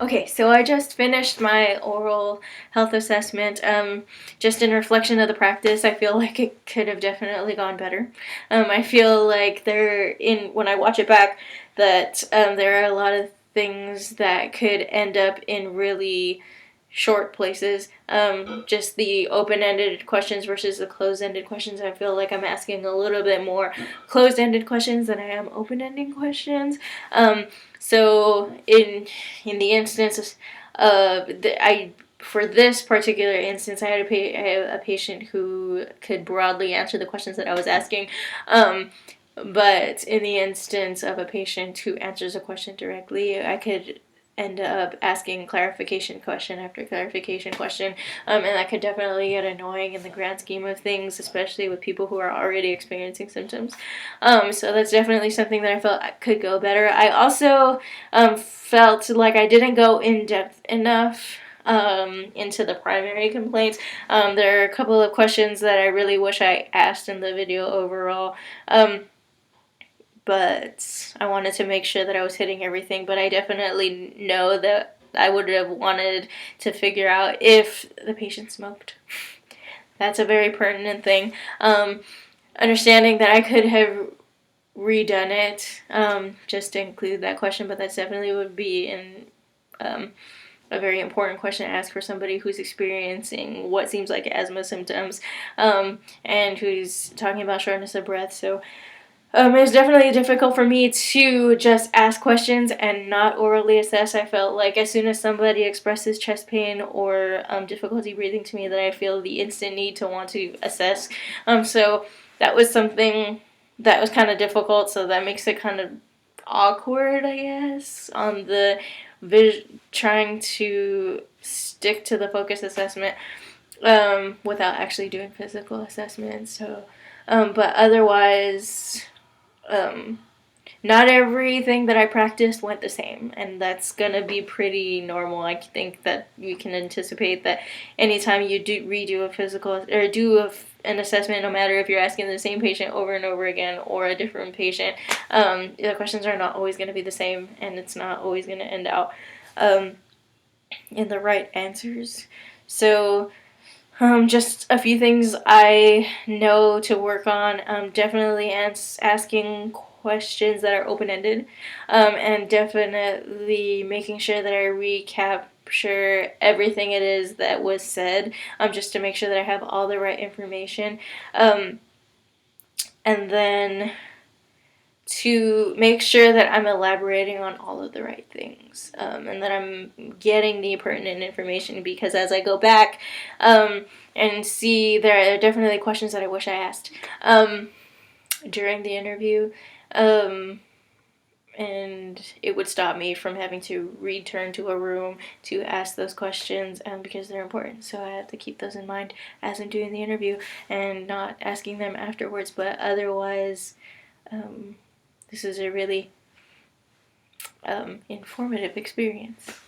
Okay, so I just finished my oral health assessment. Just in reflection of the practice, I feel like it could have definitely gone better. I feel like when I watch it back, that there are a lot of things that could end up in really short places. Just the open-ended questions versus the closed-ended questions. I feel like I'm asking a little bit more closed-ended questions than I am open-ended questions. So in the instance for this particular instance, I had a patient who could broadly answer the questions that I was asking. But in the instance of a patient who answers a question directly, I could end up asking clarification question after clarification question, and that could definitely get annoying in the grand scheme of things, especially with people who are already experiencing symptoms. So that's definitely something that I felt could go better. I also felt like I didn't go in depth enough into the primary complaints. There are a couple of questions that I really wish I asked in the video overall. But I wanted to make sure that I was hitting everything. But I definitely know that I would have wanted to figure out if the patient smoked. That's a very pertinent thing. Understanding that I could have redone it just to include that question, but that definitely would be a very important question to ask for somebody who's experiencing what seems like asthma symptoms and who's talking about shortness of breath. So it was definitely difficult for me to just ask questions and not orally assess. I felt like as soon as somebody expresses chest pain or difficulty breathing to me, that I feel the instant need to want to assess. So that was something that was kind of difficult. So that makes it kind of awkward, I guess, on the trying to stick to the focus assessment without actually doing physical assessment. So, but otherwise, um, not everything that I practiced went the same, and that's gonna be pretty normal. I think that you can anticipate that anytime you do redo a physical or an assessment, no matter if you're asking the same patient over and over again or a different patient, the questions are not always gonna be the same, and it's not always gonna end out in the right answers. So just a few things I know to work on. Definitely asking questions that are open-ended, and definitely making sure that I recapture everything it is that was said, just to make sure that I have all the right information. And then to make sure that I'm elaborating on all of the right things, and that I'm getting the pertinent information, because as I go back and see, there are definitely questions that I wish I asked during the interview, and it would stop me from having to return to a room to ask those questions because they're important. So I have to keep those in mind as I'm doing the interview and not asking them afterwards, but otherwise this is a really informative experience.